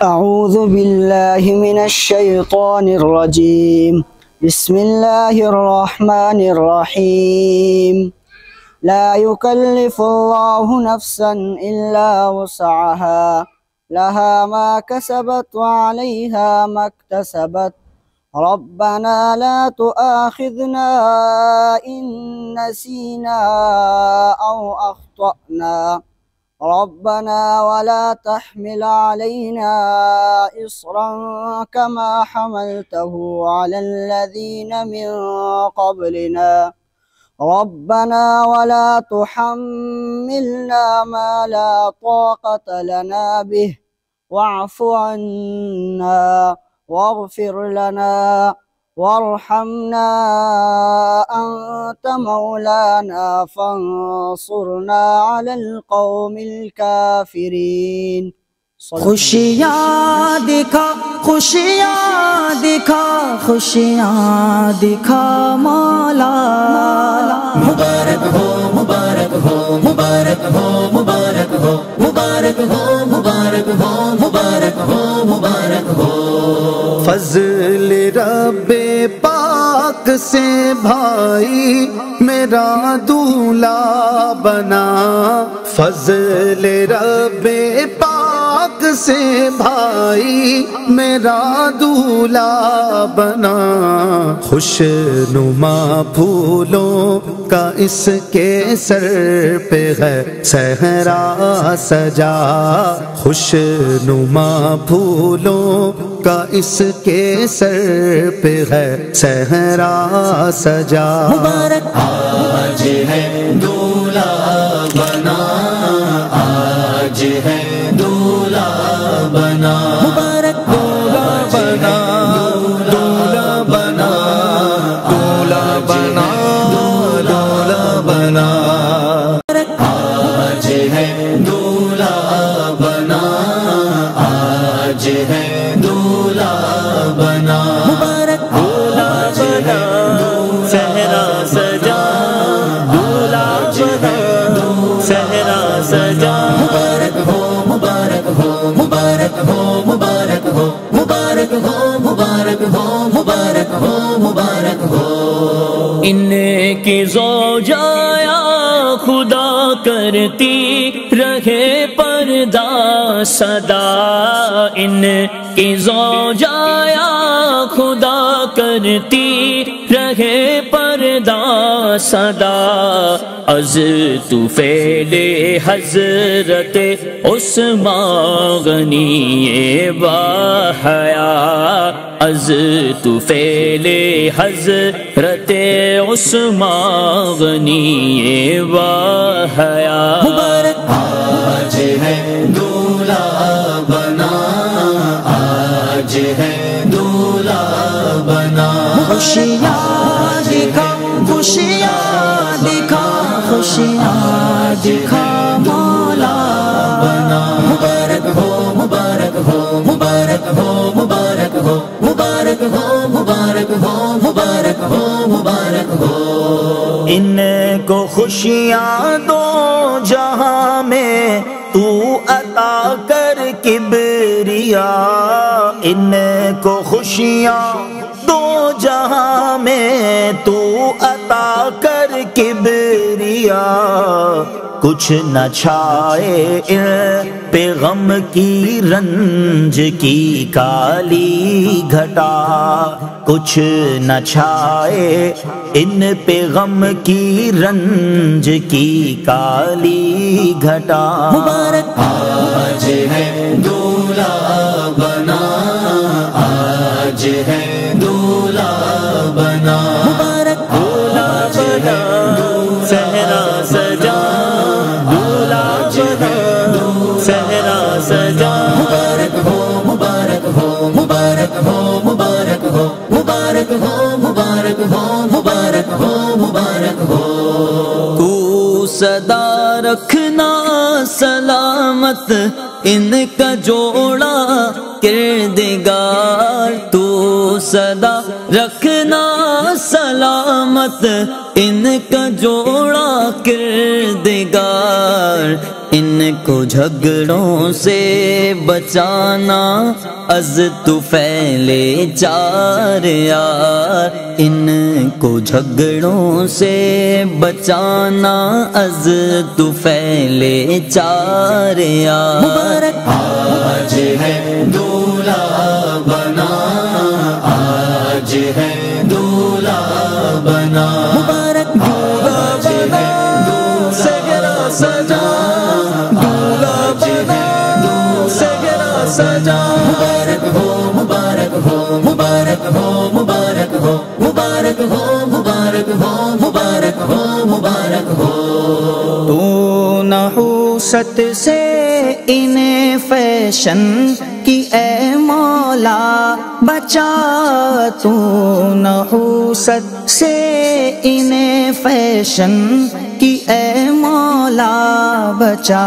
أعوذ بالله من الشيطان الرجيم. بسم الله الرحمن الرحيم. لا يكلف الله نفسا إلا وسعها لها ما كسبت وعليها ما اكتسبت. ربنا لا تؤاخذنا إن نسينا أو أخطأنا. ربنا ولا تحمل علينا إصرا كما حملته على الذين من قبلنا. ربنا ولا تحملنا ما لا طاقة لنا به واعف عنا واغفر لنا وارحمنا أنت مولانا فانصرنا على القوم الكافرين. خوشیاں دکھا خوشیاں دکھا خوشیاں دکھا مولا. مبارک ہو مبارک ہو مبارک ہو مبارک ہو مبارک ہو مبارک ہو مبارک ہو مبارک ہو. فضل رب پاک سے بھائی میرا دولہا بنا. فضل رب پاک سے بھائی میرا دولہا بنا. خوش نما پھولوں کا اس کے سر پہ ہے صحرا سجا. خوش نما پھولوں کا اس کے سر پہ ہے صحرا سجا. مبارک آج ہے دولہا بنا آج ہے دولہا بنا. مبارک دولہا بنا دولہا بنا دولہا بنا دولہا بنا. آج ہے دولہا بنا آج ہے دولہا بنا. مبارک دولہا بنا صحرا سجا دولہا بنا صحرا سجا. مبارک ہو مبارک ہو مبارک ہو مبارک ہو مبارک ہو مبارک ہو مبارک ہو مبارک ہو. ان کی زوجایا خدا کرتی رہے پردہ صدا. ان کی زوجایا خدا کرتی رہے پردہ صدا. از طفیل حضرت عثمان غنی باحیا. از طفیل حضرت عثمان غنی باحیا. مبارک آج ہے دولہا بنا آج ہے دولہا بنا. خوشیاں دکھا خوشیاں دکھا خوشیاں دکھا مولا. مبارک ہو مبارک ہو مبارک ہو مبارک ہو مبارک ہو مبارک ہو مبارک ہو مبارک ہو. ان کو خوشیاں دو جہاں میں تو عطا کر کبریا. ان کو خوشیاں دو جہاں میں تو عطا کر کبریا. کچھ نہ چھائے ان پہ غم کی رنج کی کالی گھٹا. کچھ نہ چھائے ان پہ غم کی رنج کی کالی گھٹا. مبارک آج ہے دولہا بنا آج ہے دولہا بنا. مبارک دولہا بنا صحرا سجا دولہا بنا صحرا سجا. مبارک ہو مبارک ہو مبارک ہو مبارک ہو مبارک ہو مبارک ہو مبارک ہو مبارک ہو. تو صدا رکھنا سلامت ان کا جوڑا کردگار. تو صدا رکھنا سلامت سلامت ان کا جوڑا کردگار، ان کو جھگڑوں سے بچانا از طفیل چار یار، ان کو جھگڑوں سے بچانا از طفیل چار یار۔ مبارک آج ہے دولہا بنا، آج ہے دولہا بنا، مبارک دولہا بنا، سگرا سجا، دولہا بنا، سگرا سجا، مبارک ہو مبارک ہو مبارک ہو مبارک ہو مبارک ہو مبارک ہو مبارک ہو مبارک ہو۔ تو نحوست سے انہیں فیشن کی اے مولا بچا، تو نحوست سے انہیں فیشن کی اے مولا بچا۔